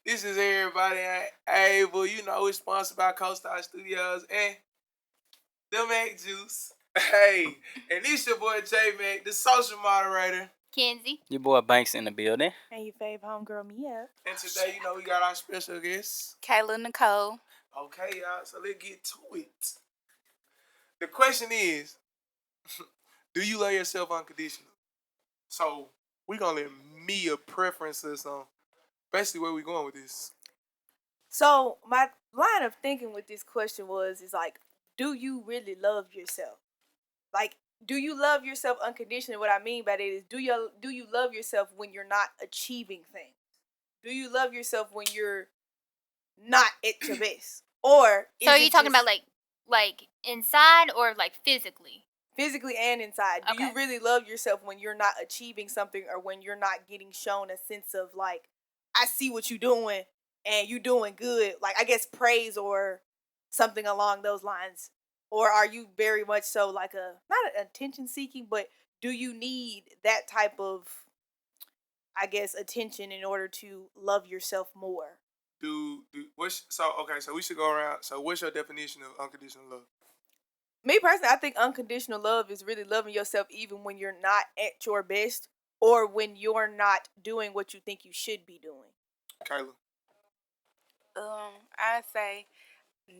This is Everybody Ain't Able. You know, it's sponsored by Co-Star Studios and the Mac Juice. Hey, and this your boy J Mac, the social moderator. Kenzie. Your boy Banks in the building. And your fave homegirl Mia. And today, you know, we got our special guest. Kayla Nicole. Okay, y'all, so let's get to it. The question is, do you love yourself unconditionally? So, we're going to let Mia preference us on basically where we going with this. So my line of thinking with this question is like, do you really love yourself? Like, do you love yourself unconditionally? What I mean by that is, do you love yourself when you're not achieving things? Do you love yourself when you're not at your best? Or So are you talking about like inside or like physically? Physically and inside. Do you really love yourself when you're not achieving something or when you're not getting shown a sense of like, I see what you're doing and you doing good? Like, I guess praise or something along those lines. Or are you very much so like not an attention seeking, but do you need that type of, I guess, attention in order to love yourself more? So we should go around. So what's your definition of unconditional love? Me personally, I think unconditional love is really loving yourself even when you're not at your best or when you're not doing what you think you should be doing. Kayla. I say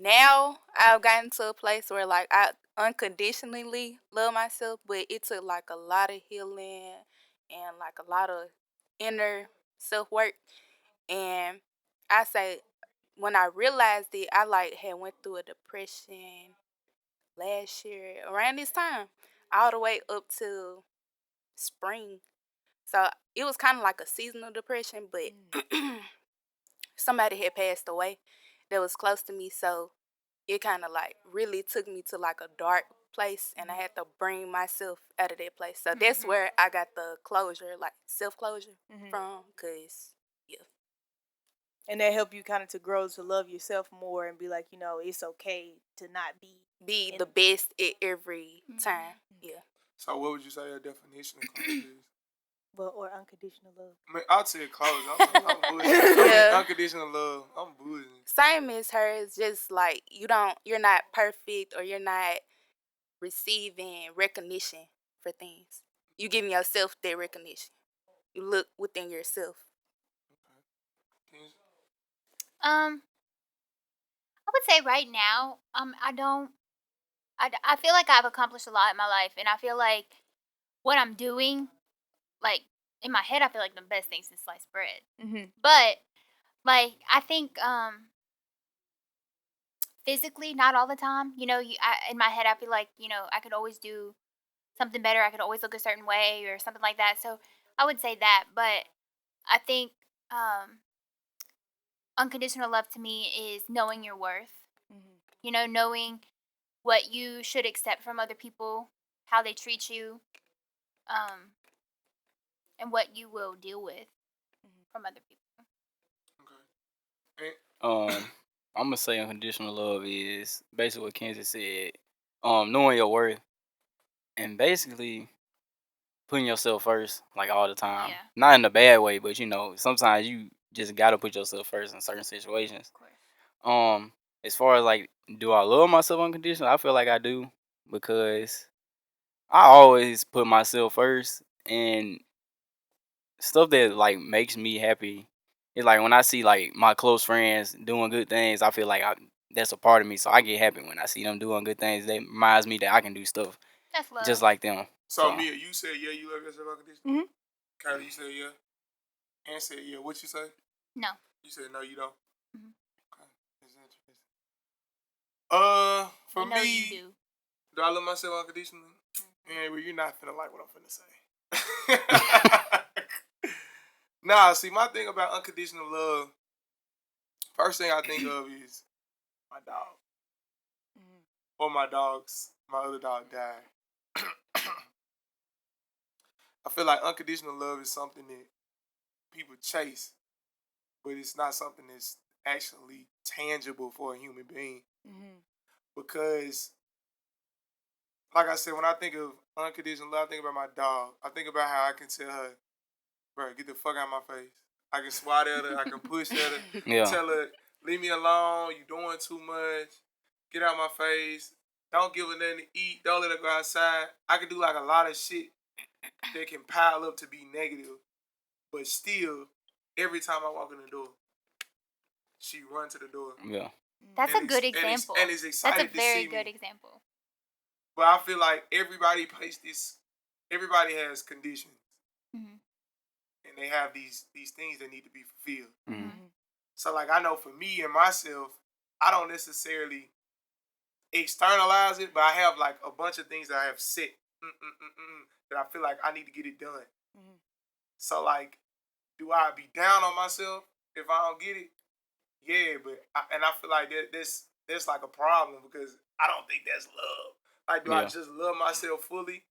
now I've gotten to a place where like I unconditionally love myself, but it took like a lot of healing and like a lot of inner self work. And I say when I realized it, I like had went through a depression last year around this time, all the way up to spring. So it was kind of like a seasonal depression, but somebody had passed away that was close to me, so it kind of like really took me to like a dark place, and I had to bring myself out of that place. So that's where I got the closure, like self closure from, cause yeah. And that helped you kind of to grow to love yourself more and be like, it's okay to not be the best at every time. Yeah. So what would you say your definition of closure is? Well, or unconditional love. Man, I'd say closure. I'm bullshitting. Yeah. Unconditional love. I'm bullshitting. Same as her. It's just like you're not perfect, or you're not receiving recognition for things. You giving yourself that recognition. You look within yourself. Okay. I would say right now, I feel like I've accomplished a lot in my life, and I feel like what I'm doing, like in my head, I feel like the best thing since sliced bread. But like I think physically, not all the time. In my head, I feel like I could always do something better. I could always look a certain way or something like that. So I would say that. But I think unconditional love to me is knowing your worth. Knowing what you should accept from other people, how they treat you, and what you will deal with from other people. Okay. I'm gonna say unconditional love is basically what Kenzie said. Knowing your worth and basically putting yourself first, like all the time. Yeah. Not in a bad way, but sometimes you just gotta put yourself first in certain situations. Of course. As far as like, do I love myself unconditionally? I feel like I do, because I always put myself first, and stuff that like makes me happy. It's like when I see like my close friends doing good things, I feel like that's a part of me. So I get happy when I see them doing good things. That reminds me that I can do stuff That's love. just like them. So Mia, you said yeah, you love yourself unconditionally. Kylie, you said yeah. And said yeah. What you say? No. You said no, you don't. Mhm. Okay, that's interesting. For I know me, you do I love myself unconditionally? Yeah, well, you're not finna like what I'm finna say. Nah, see, my thing about unconditional love, first thing I think of is my dog. Or my other dog died. I feel like unconditional love is something that people chase, but it's not something that's actually tangible for a human being. Because, like I said, when I think of unconditional love, I think about my dog. I think about how I can tell her, bro, get the fuck out of my face. I can swat at her. I can push at her. Yeah. Tell her, leave me alone. You doing too much. Get out my face. Don't give her nothing to eat. Don't let her go outside. I can do like a lot of shit that can pile up to be negative. But still, every time I walk in the door, she run to the door. Yeah. That's a good example. And is excited to see me. That's a very good example. But I feel like everybody has conditions. Mm-hmm. And they have these things that need to be fulfilled. Mm-hmm. So like I know for me and myself, I don't necessarily externalize it, but I have like a bunch of things that I have set that I feel like I need to get it done. Mm-hmm. So like, do I be down on myself if I don't get it? Yeah, but I feel like that's like a problem because I don't think that's love. Like, do I just love myself fully?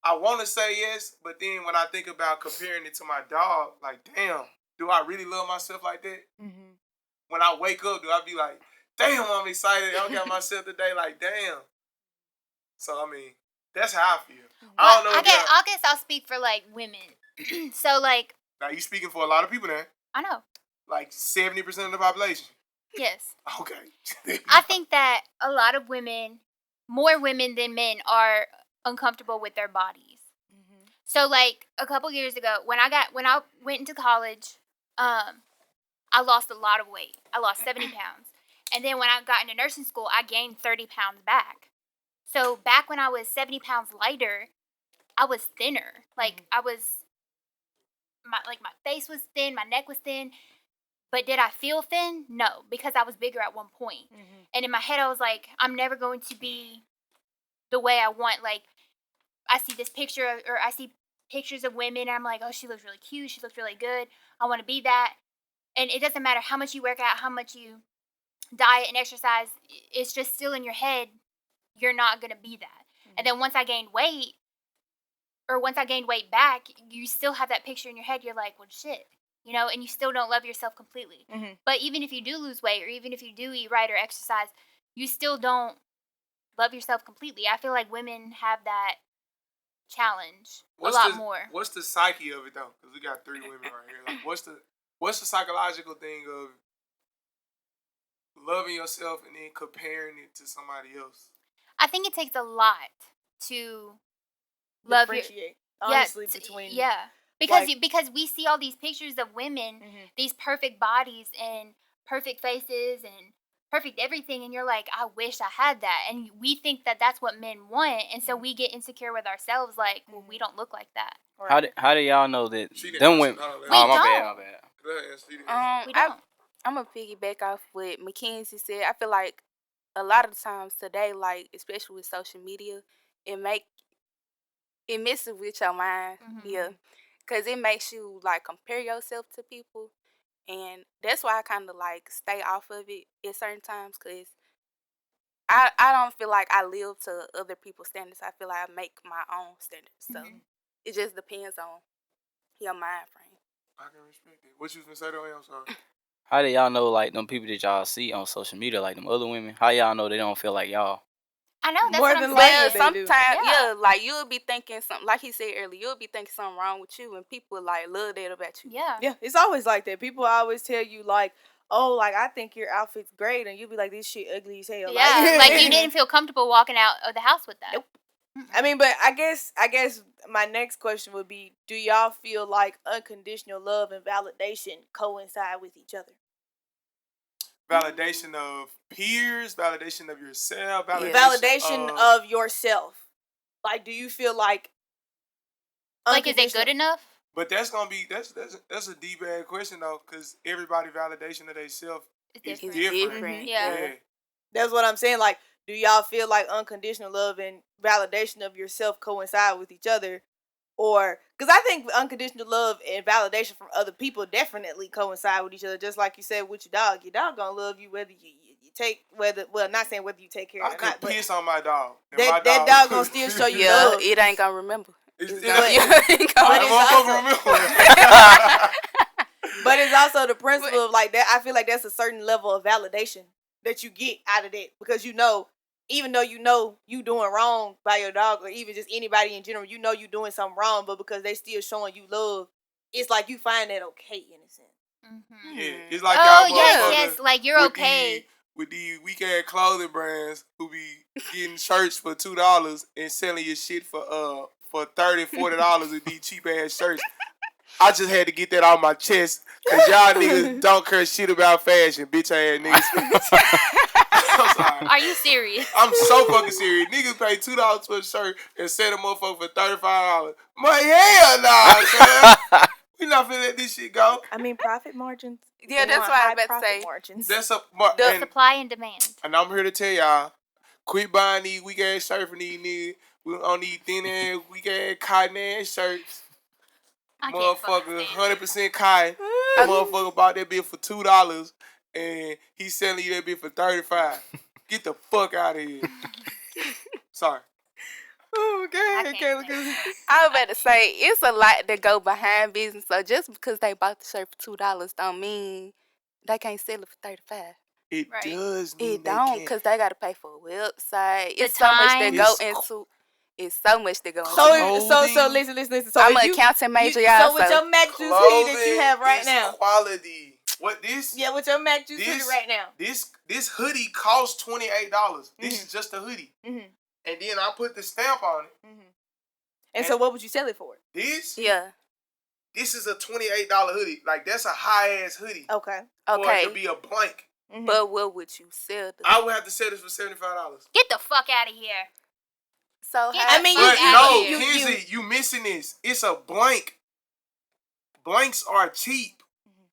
I want to say yes, but then when I think about comparing it to my dog, like, damn, do I really love myself like that? Mm-hmm. When I wake up, do I be like, damn, I'm excited. I got myself today. Like, damn. So, I mean, that's how I feel. Well, I don't know. I guess I'll speak for, like, women. So, like... Now, you speaking for a lot of people there. I know. Like 70% of the population. Yes. Okay. I think that a lot of women, more women than men, are uncomfortable with their bodies. Mm-hmm. So, like, a couple years ago, when I went into college, I lost a lot of weight. I lost 70 pounds. And then when I got into nursing school, I gained 30 pounds back. So back when I was 70 pounds lighter, I was thinner. Like, my face was thin, my neck was thin. But did I feel thin? No, because I was bigger at one point. Mm-hmm. And in my head, I was like, I'm never going to be the way I want. Like, I see this picture, or I see pictures of women, and I'm like, oh, she looks really cute. She looks really good. I want to be that. And it doesn't matter how much you work out, how much you diet and exercise. It's just still in your head, you're not going to be that. Mm-hmm. And then once I gained weight back, you still have that picture in your head. You're like, well, shit. You know, and you still don't love yourself completely. Mm-hmm. But even if you do lose weight, or even if you do eat right or exercise, you still don't love yourself completely. I feel like women have that challenge a lot more. What's the psyche of it though? Because we got 3 women right here. Like, what's the psychological thing of loving yourself and then comparing it to somebody else? I think it takes a lot to love honestly between because we see all these pictures of women, mm-hmm. these perfect bodies and perfect faces and perfect everything, and you're like, I wish I had that. And we think that that's what men want, and so we get insecure with ourselves, like, well, we don't look like that. Right. How do y'all know that them women? My bad. We don't. I'm gonna piggyback off what Mackenzie said. I feel like a lot of the times today, like especially with social media, it messes with your mind. Mm-hmm. Yeah. Because it makes you, like, compare yourself to people. And that's why I kind of, like, stay off of it at certain times. Because I don't feel like I live to other people's standards. I feel like I make my own standards. So it just depends on your mind frame. I can respect it. What you was going to say, though? I'm sorry. How do y'all know, like, them people that y'all see on social media, like them other women, how y'all know they don't feel like y'all? I know, that's more what than I'm likely saying. Sometimes, like, you'll be thinking something, like he said earlier, you'll be thinking something wrong with you, and people, like, love that about you. Yeah, it's always like that. People always tell you, like, oh, like, I think your outfit's great, and you'll be like, this shit ugly as hell. Yeah, like you didn't feel comfortable walking out of the house with that. Nope. I mean, but I guess my next question would be, do y'all feel like unconditional love and validation coincide with each other? Validation of peers, validation of yourself, validation of yourself. Like, do you feel like is it good enough? But that's gonna be that's a deep ass question though, because everybody validation of themselves is different. Mm-hmm. Yeah, that's what I'm saying. Like, do y'all feel like unconditional love and validation of yourself coincide with each other? Or, because I think unconditional love and validation from other people definitely coincide with each other. Just like you said with your dog gonna love you whether you take, not saying whether you take care of it or not. I could piss on my dog. That dog gonna still show you love. It ain't gonna remember. But it's also the principle of, like, that. I feel like that's a certain level of validation that you get out of that, because even though you doing wrong by your dog, or even just anybody in general, you doing something wrong, but because they still showing you love, it's like you find that okay in a sense. Mm-hmm. Yeah, it's like y'all yes, like you're okay. With these weak ass clothing brands who be getting shirts for $2 and selling your shit for $30, $40 with these cheap ass shirts. I just had to get that off my chest because y'all niggas don't care shit about fashion, bitch ass niggas. I'm sorry. Are you serious? I'm so fucking serious. Niggas pay $2 for a shirt and sell a motherfucker for $35. My hell nah, cuz. We not finna let this shit go. I mean, profit margins. Yeah, that's what I was about to say. Margins. That's the supply and demand. And I'm here to tell y'all, quit buying these weak ass shirts from these niggas. We on these thin ass, weak ass cotton ass shirts. Motherfucker, 100% cotton. Motherfucker bought that bitch for $2 and he's selling you that bitch for $35. Get the fuck out of here. Sorry. Oh, okay. I was about to say, it's a lot that go behind business. So just because they bought the shirt for $2 don't mean they can't sell it for $35. It does mean it don't, because they got to pay for a website. It's so much that go into. It's so much that go into. So listen. So I'm an accounting major, y'all. So with your Mac Juice hoodie that you have right now, quality. What this? Yeah, with your Mac Juice hoodie right now. This hoodie costs $28. This is just a hoodie. Mm-hmm. And then I put the stamp on it. Mm-hmm. And so what would you sell it for? This? Yeah. This is a $28 hoodie. Like, that's a high-ass hoodie. Okay. For it to be a blank. Mm-hmm. But what would you sell? I would have to sell this for $75. Get the fuck out of here. So Kenzie, you missing this. It's a blank. Blanks are cheap. Mm-hmm.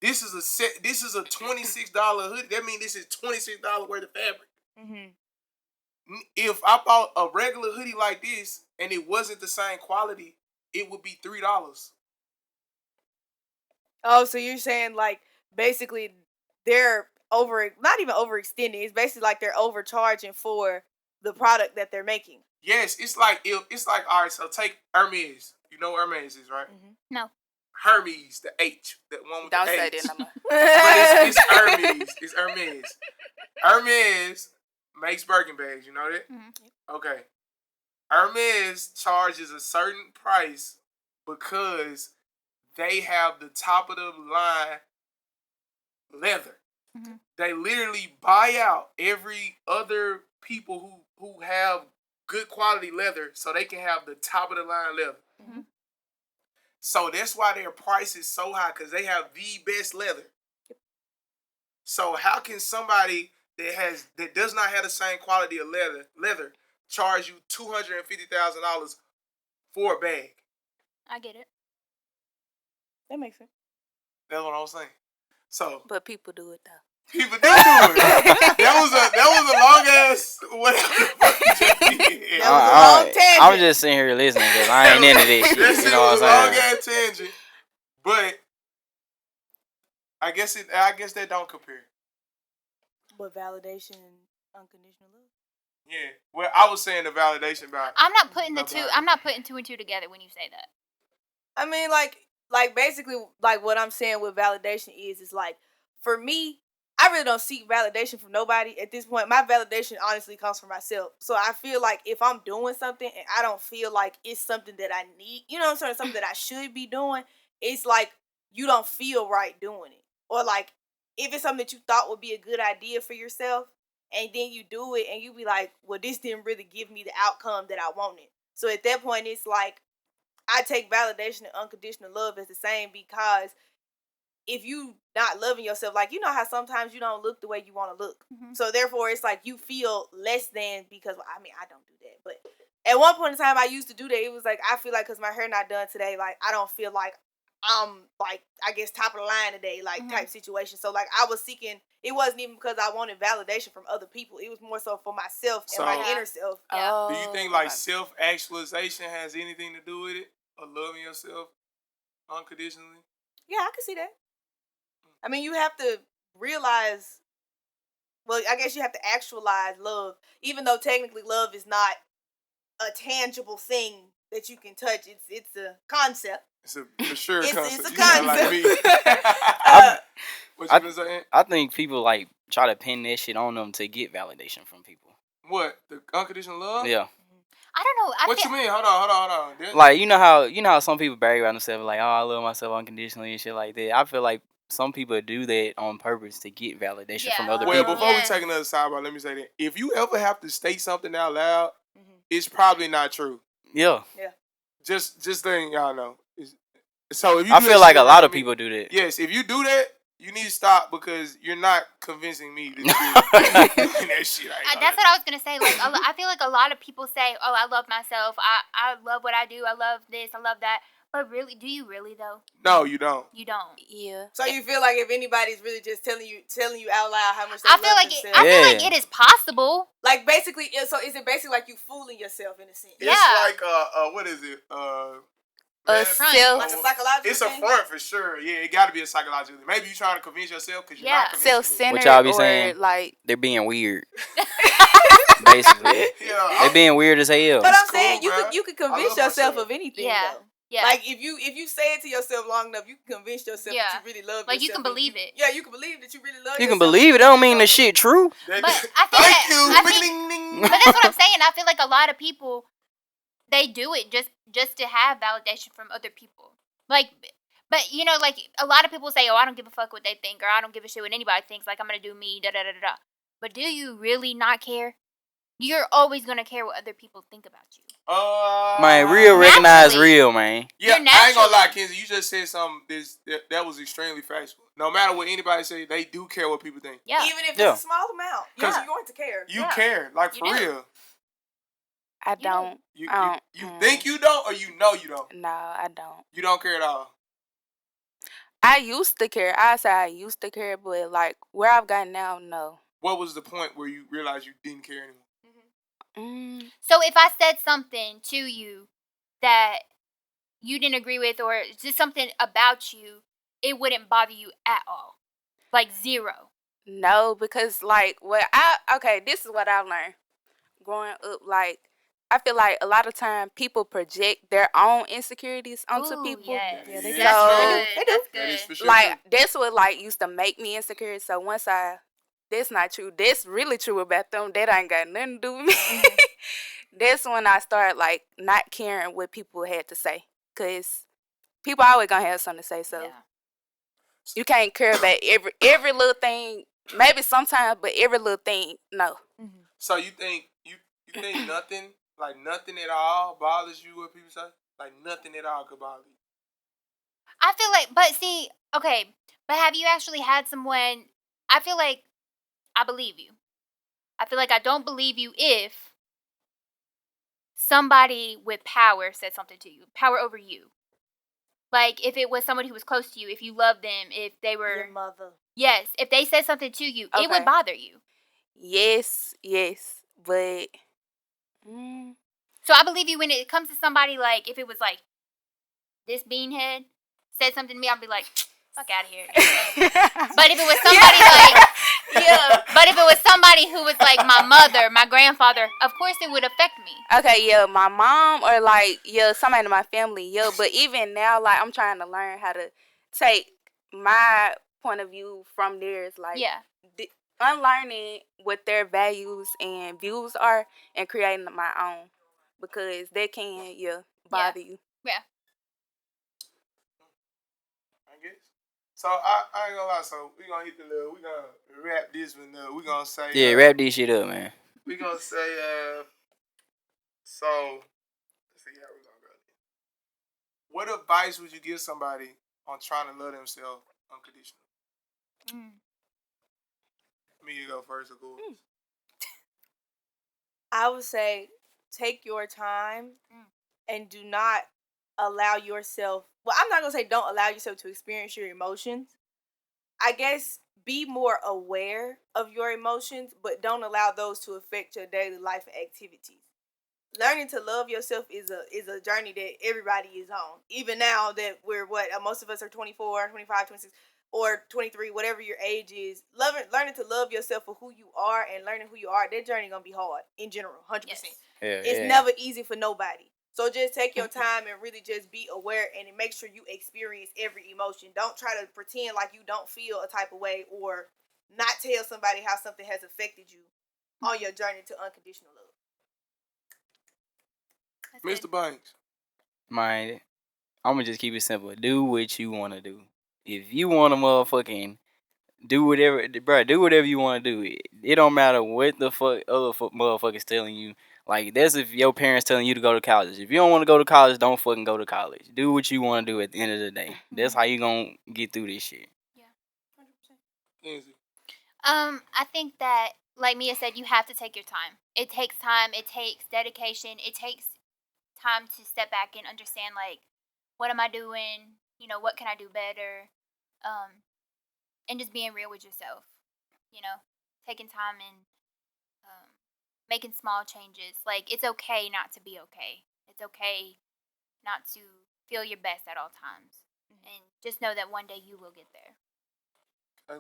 This is a $26 hoodie. That means this is $26 worth of fabric. Mm-hmm. If I bought a regular hoodie like this and it wasn't the same quality, it would be $3. Oh, so you're saying like basically they're not even overextending. It's basically like they're overcharging for the product that they're making. Yes, it's like all right. So take Hermes. You know what Hermes is, right? Mm-hmm. No. Hermes, the H, that one with Don't the H. Don't say that no more. But it's Hermes. It's Hermes. Hermes makes Birkin bags. You know that? Mm-hmm. Okay. Hermes charges a certain price because they have the top of the line leather. Mm-hmm. They literally buy out every other people who have good quality leather so they can have the top of the line leather. Mm-hmm. So that's why their price is so high, because they have the best leather. So how can somebody that does not have the same quality of leather charge you $250,000 for a bag? I get it. That makes sense. That's what I was saying. So, but people do it though. People do it. that was a long ass whatever. That was a long tangent. I'm just sitting here listening because I ain't into this shit. You know what I'm saying? Long ass tangent. But I guess that don't compare. But validation and unconditional love. Yeah. Well, I was saying the validation about. I'm not putting two and two together when you say that. I mean, like basically, like what I'm saying with validation is like, for me, I really don't seek validation from nobody at this point. My validation honestly comes from myself. So I feel like if I'm doing something and I don't feel like it's something that I need, you know what I'm saying, something that I should be doing, it's like you don't feel right doing it. Or like if it's something that you thought would be a good idea for yourself and then you do it and you be like, well, this didn't really give me the outcome that I wanted. So at that point, it's like I take validation and unconditional love as the same, because if you not loving yourself, like, you know how sometimes you don't look the way you want to look. Mm-hmm. So therefore it's like you feel less than, because I mean, I don't do that. But at one point in time I used to do that. It was like, I feel like, because my hair not done today, like I don't feel like I'm like, I guess, top of the line today, like, type situation. So like I was seeking, it wasn't even because I wanted validation from other people. It was more so for myself and my inner self. Yeah. Do you think like self-actualization has anything to do with it? Or loving yourself unconditionally? Yeah, I can see that. I mean, you have to realize, well, I guess you have to actualize love, even though technically love is not a tangible thing that you can touch. It's a concept. It's a for sure concept. It's a concept. Like me. What you been saying? I think people like try to pin that shit on them to get validation from people. What? The unconditional love? Yeah. I don't know. What you mean? Hold on. Like you know how some people brag about themselves like, oh, I love myself unconditionally and shit like that. I feel like some people do that on purpose to get validation from other Well, people. before we take another sidebar, let me say that if you ever have to state something out loud, it's probably not true. Yeah. Just letting y'all know. So if you I feel like a lot of people do that. Yes, if you do that, you need to stop because you're not convincing me that you're doing that shit. That's what I was gonna say. Like, I feel like a lot of people say, "Oh, I love myself. I love what I do. I love this. I love that." But really, do you really though? No, you don't. You don't. Yeah. So you feel like if anybody's really just telling you out loud how much they I love feel like themselves, I feel like it is possible. Like basically, so is it basically like you fooling yourself in a sense? It's like what is it? A self, like a psychological. It's a front for sure. Yeah, it got to be a psychological. Maybe you trying to convince yourself because you're not convincing self-centered. What y'all be or saying? Like they're being weird. Basically, they being weird as hell. But I'm saying you could convince yourself of anything. Yeah. Though. Yeah. Like if you say it to yourself long enough, you can convince yourself that you really love yourself. Like you can believe it. Yeah, you can believe that you really love yourself. You can believe it. That don't mean the shit true. But I feel but that's what I'm saying. I feel like a lot of people they do it just to have validation from other people. Like, but you know, like a lot of people say, "Oh, I don't give a fuck what they think," or "I don't give a shit what anybody thinks." Like I'm gonna do me, da da da da. But do you really not care? You're always gonna care what other people think about you. Man, real recognize real, man. Yeah, I ain't gonna lie, Kenzie. You just said something that was extremely factual. No matter what anybody say, they do care what people think. Yeah. Even if it's a small amount, you're going to care. You care, like for real. I don't. You think you don't, or you know you don't? No, I don't. You don't care at all. I used to care. I say I used to care, but like where I've gotten now, no. What was the point where you realized you didn't care anymore? So if I said something to you that you didn't agree with, or just something about you, it wouldn't bother you at all, like zero. No, because like this is what I learned growing up. Like I feel like a lot of time people project their own insecurities onto people. Yes. Yeah, they do. That's good. That is for sure. Like that's what like used to make me insecure. So once that's not true. That's really true about them. That ain't got nothing to do with me. That's when I started like not caring what people had to say, cause people always gonna have something to say. So you can't care about every little thing. Maybe sometimes, but every little thing, no. So you think nothing, like nothing at all, bothers you? What people say, like nothing at all could bother you? I feel like, but see, okay, but have you actually had someone? I feel like I believe you. I feel like I don't believe you if somebody with power said something to you, power over you. Like if it was somebody who was close to you, if you loved them, if they were your mother. Yes, if they said something to you, it would bother you. Yes, but. So I believe you when it comes to somebody like if it was like this beanhead said something to me, I'd be like, fuck out of here. But if it was somebody but if it was somebody who was like my mother, my grandfather, of course it would affect me. Okay, my mom or like somebody in my family, but even now like I'm trying to learn how to take my point of view from theirs, like unlearning what their values and views are and creating my own, because they can bother you. Yeah. I guess. So I ain't gonna lie. So we gonna wrap this one up. We gonna say wrap this shit up, man. We gonna say so. Let's see how we gonna go. What advice would you give somebody on trying to love themselves unconditionally? Me, you go first, of course. I would say take your time and do not allow yourself. Well, I'm not gonna say don't allow yourself to experience your emotions. I guess be more aware of your emotions, but don't allow those to affect your daily life and activities. Learning to love yourself is a journey that everybody is on. Even now that we're most of us are 24, 25, 26, or 23, whatever your age is. Learning to love yourself for who you are and learning who you are, that journey gonna be hard in general, 100%. Yes. It's never easy for nobody. So just take your time and really just be aware and make sure you experience every emotion. Don't try to pretend like you don't feel a type of way or not tell somebody how something has affected you on your journey to unconditional love. Mr. Banks. Man, I'm gonna just keep it simple. Do what you want to do. If you want to motherfucking do whatever, bro, do whatever you want to do. It don't matter what the fuck other motherfuckers telling you. Like, that's if your parents telling you to go to college. If you don't want to go to college, don't fucking go to college. Do what you want to do at the end of the day. That's how you gonna get through this shit. Yeah, 100%. I think that, like Mia said, you have to take your time. It takes time. It takes dedication. It takes time to step back and understand, like, what am I doing? You know, what can I do better? And just being real with yourself. You know, taking time and making small changes. Like, it's okay not to be okay. It's okay not to feel your best at all times. And just know that one day you will get there.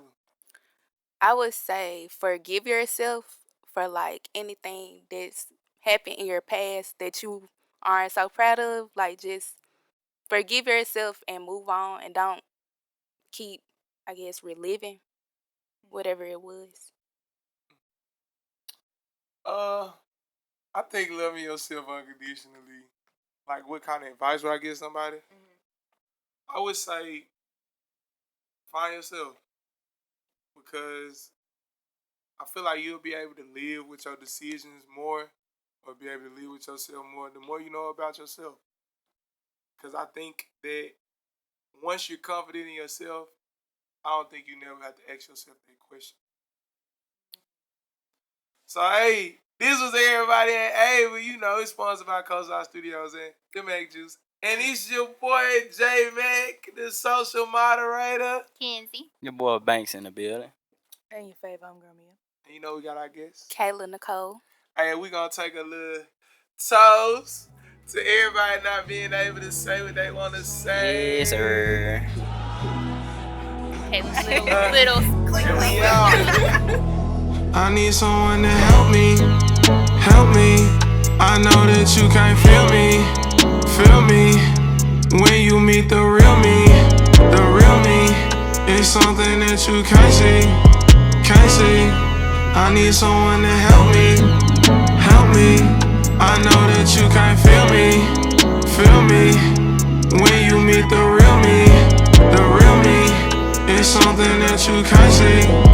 I would say forgive yourself for like anything that's happened in your past that you aren't so proud of. Like, just forgive yourself and move on, and don't keep, I guess, reliving whatever it was. I think loving yourself unconditionally. Like, what kind of advice would I give somebody? I would say find yourself, because I feel like you'll be able to live with your decisions more, or be able to live with yourself more, the more you know about yourself. Because I think that once you're confident in yourself, I don't think you never have to ask yourself that question. So, hey, this was Everybody Ain't Able. You know, it's sponsored by Coastal Studios and the Mac Juice. And it's your boy, J Mac, the social moderator. Kenzie. Your boy Banks in the building. And your favorite homegirl, Mia. And you know we got our guests. Kayla Nicole. Hey, we gonna take a little toast to everybody not being able to say what they want to say. Yes, sir. Okay, little I need someone to help me. I know that you can't feel me. When you meet the real me, it's something that you can't see. I need someone to help me. I know that you can't feel me. When you meet the real me, it's something that you can't see.